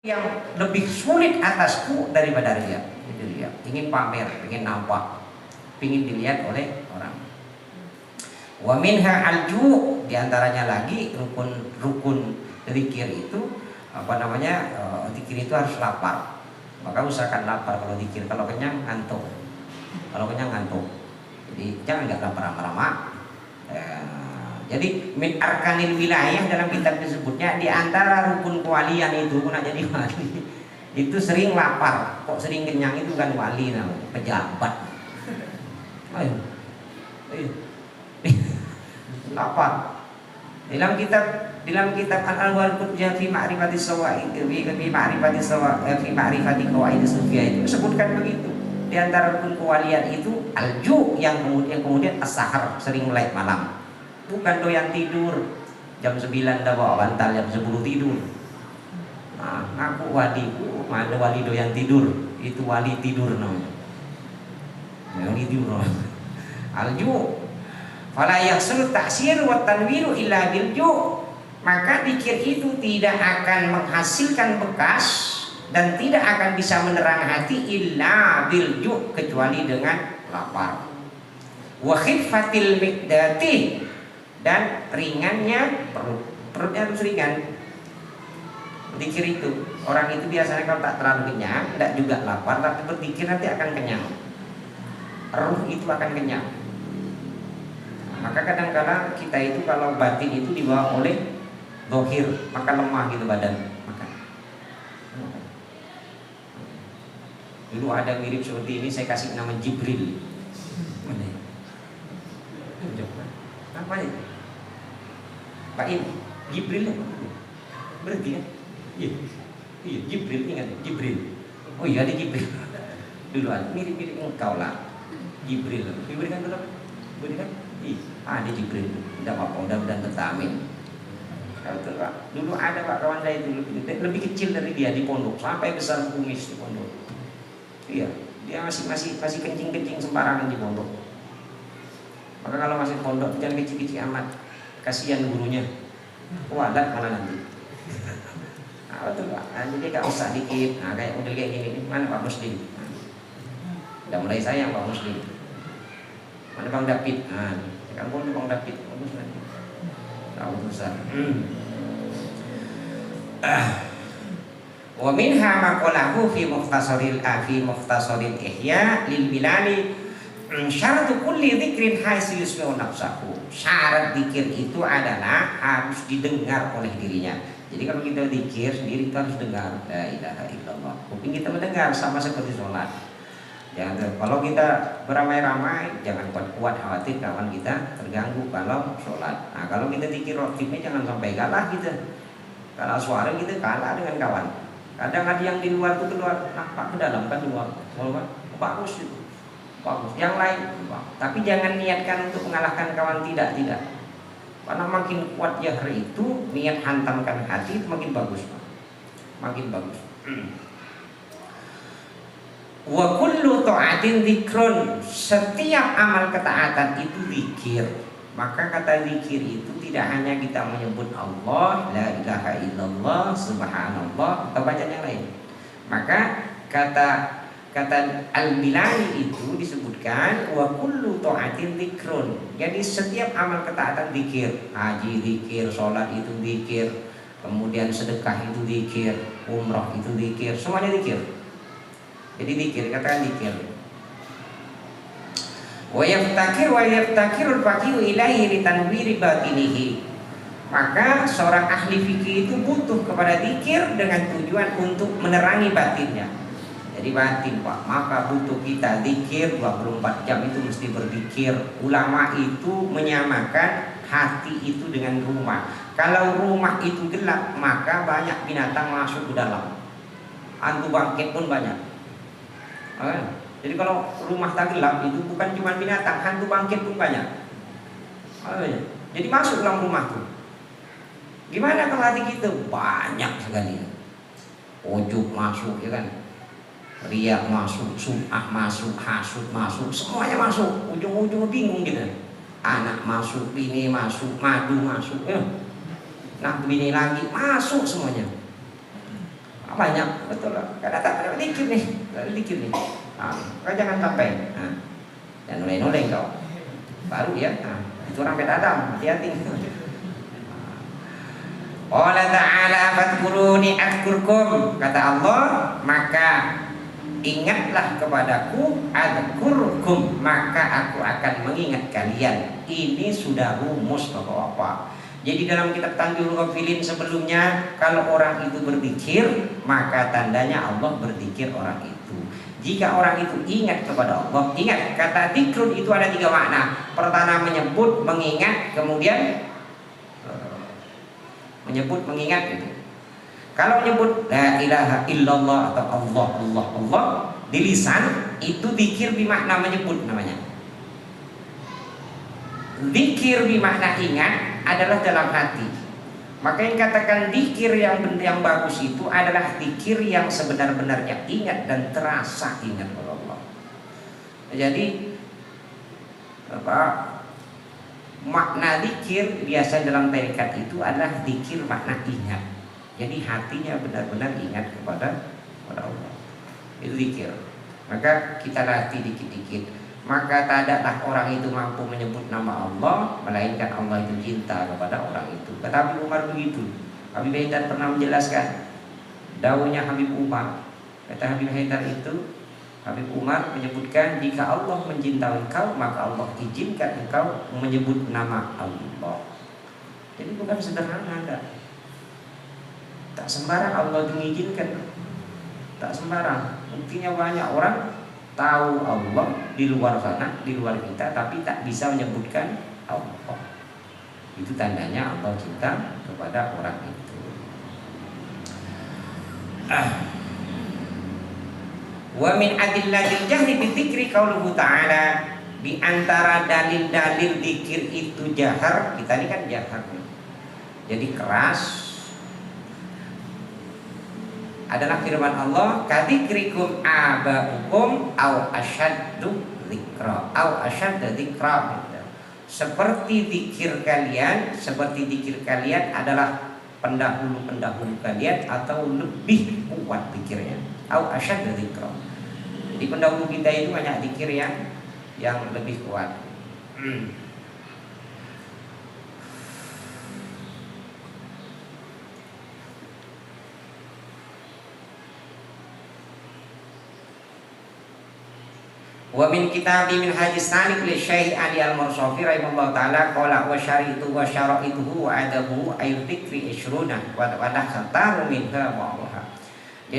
yang lebih sulit atasku daripada dia. Itu dia. Ingin pamer, ingin nampak, ingin dilihat oleh orang. Wa minha alju, diantaranya lagi rukun zikir itu zikir itu harus lapar. Maka usahakan lapar kalau zikir. Kalau kenyang ngantuk. Jadi jangan nggak lapar lama-lama. Jadi min arkanil wilayah dalam kitab disebutnya di antara rukun kewalian itu nak jadi wali itu sering lapar, kok sering kenyang itu kan wali namanya, pejabat. Ayo. Lapar. Dalam kitab Al-Anwar Qutbiyah fi ma'rifati sawaid fi ma'rifati qawaid sufiyah itu disebutkan begitu. Di antara rukun kewalian itu alju yang kemudian as-sahar, sering melek malam. Bukan doyan tidur jam 9 dah bawa bantal, jam 10 tidur. Nah, ngaku wali, mana wali doyan tidur? Itu wali tidur namanya. Wali tidur. Alju. Fala yahsul ta'sir wa tanwiru illa bilju. Maka zikir itu tidak akan menghasilkan bekas dan tidak akan bisa menerang hati illa bilju, kecuali dengan lapar. Wa khiffatil miqdati, dan ringannya perutnya harus ringan. Berzikir itu, orang itu biasanya kalau tak terlalu kenyang, tidak juga lapar, tapi berzikir nanti akan kenyang. Ruh itu akan kenyang. Maka kadang-kadang kita itu kalau batin itu dibawa oleh dohir, maka lemah gitu badan. Maka dulu ada mirip seperti ini, saya kasih nama Jibril. Apa ini? Pak Jibril berarti kan? Iya, Jibril, ingat Jibril. Oh iya, ada Jibril. Dulu ada mirip-mirip engkau lah. Jibril kan dulu? Boleh kan? Iya, ada Jibril. Tidak apa-apa, mudah-mudahan bertamin. Dulu ada Pak kawan saya itu lebih kecil dari dia di pondok, sampai besar kumis di pondok. Iya, dia masih kencing-kencing sembarangan di pondok. Maka kalau masih pondok jangan kecil-kecil amat, kasihan gurunya. Wadah mana nanti. Nah, betul Pak. Nah, jadi gak usah dikit. Nah, kayak model kayak gini, mana Pak Muslim? Udah mulai sayang Pak Muslim. Mana Bang David? Nah, kan pun Bang David, bagus nanti. Tahu besar. Wa minha maqalahu fi mukhtasaril ihya lil bilali. Syarat kulli dzikrin haitsu yusmi'u nafsahu. Syarat zikir itu adalah harus didengar oleh dirinya. Jadi kalau kita zikir sendiri kita harus dengar la ilaha illallah. Kuping kita mendengar, sama seperti sholat. Jangan, kalau kita beramai-ramai jangan kuat khawatir kawan kita terganggu kalau sholat. Nah, kalau kita zikir rotibnya jangan sampai kalah kita. Kalau suara kita kalah dengan kawan. Kadang ada yang di luar itu keluar, nampak ke dalam kan luar. Bagus itu. Bagus. Yang lain, tapi jangan niatkan untuk mengalahkan kawan, tidak. Karena makin kuat jahar itu, niat hantamkan hati itu makin bagus, makin bagus. Wa kullu ta'atin dzikrun, setiap amal ketaatan itu zikir. Maka kata zikir itu tidak hanya kita menyebut Allah, la ilaha illallah, subhanallah, atau bacaan yang lain. Maka kata Al-Bilali itu disebutkan wa kullu ta'atin dzikrun. Jadi setiap amal ketaatan zikir, haji zikir, sholat itu zikir, kemudian sedekah itu zikir, umrah itu zikir, semuanya zikir. Jadi zikir, katakan zikir. Wa yaftakirul faqihu ilaihi litanwiri batinihi. Maka seorang ahli fikih itu butuh kepada zikir dengan tujuan untuk menerangi batinnya. Jadi batin Pak, maka butuh kita zikir 24 jam itu mesti berzikir. Ulama itu menyamakan hati itu dengan rumah. Kalau rumah itu gelap, maka banyak binatang masuk ke dalam. Hantu bangkit pun banyak. Jadi kalau rumah tak gelap itu bukan cuma binatang, hantu bangkit pun banyak. Jadi masuk dalam rumah tuh. Gimana kalau hati kita? Banyak sekali. Ujub masuk, ya kan? Riak masuk, sum'ah masuk, hasud masuk, semuanya masuk. Ujung-ujung bingung kita. Anak masuk, bini masuk, madu masuk, nah bini lagi masuk semuanya. banyak betul lah. Karena tak ada dikir nih, kau jangan sampai. Dan noleng kau, baru ya. Itu orang beda Adam, hati-hati. Allah Ta'ala fadkuruni adkurkum, kata Allah, maka ingatlah kepadaku, adkurkum, maka aku akan mengingat kalian. Ini sudah rumus Bapak-bapak. Jadi dalam kitab Tanbihul Ghafilin sebelumnya, kalau orang itu berzikir, maka tandanya Allah berzikir orang itu. Jika orang itu ingat kepada Allah, ingat, kata zikrun itu ada 3 makna. Pertama menyebut, mengingat, kemudian menyebut, mengingat itu. Kalau menyebut la ilaha illallah atau Allah, Allah, Allah di lisan, itu zikir bermakna menyebut namanya. Zikir bermakna ingat adalah dalam hati. Maka yang katakan zikir yang bagus itu adalah zikir yang sebenar-benarnya ingat dan terasa ingat oleh Allah. Jadi makna zikir biasa dalam tarekat itu adalah zikir makna ingat. Jadi hatinya benar-benar ingat kepada Allah. Itu zikir. Maka kita latih dikit-dikit. Maka tadaklah orang itu mampu menyebut nama Allah, melainkan Allah itu cinta kepada orang itu. Kata Habib Umar begitu. Habib Haidar pernah menjelaskan daunnya Habib Umar. Kata Habib Haidar itu, Habib Umar menyebutkan, jika Allah mencintai engkau, maka Allah izinkan engkau menyebut nama Allah. Jadi bukan sederhana, enggak. Tak sembarang Allah mengizinkan. Tak sembarang. Buktinya banyak orang tahu Allah di luar sana, di luar kita, tapi tak bisa menyebutkan Allah. Itu tandanya Allah cinta kepada orang itu. Wa min adillatil jahri bidzikri qauluhu ta'ala, di antara dalil-dalil zikir itu jahar. Kita ini kan jahar, jadi keras. Adalah firman Allah, kadzikrikum aba'ukum au asyaddu dzikra au asyaddu dzikra. Seperti zikir kalian adalah pendahulu-pendahulu kalian atau lebih kuat zikirnya. Au asyaddu dzikra. Jadi pendahulu kita itu banyak zikir yang lebih kuat. Wa min kitabi min hadis salik li Syekh Ali Al-Mursafi rahimahullah taala qala wa syari'tu wa syara'ituhu wa adabu ayu dzikri isyruna wa khatar minha wa Allah.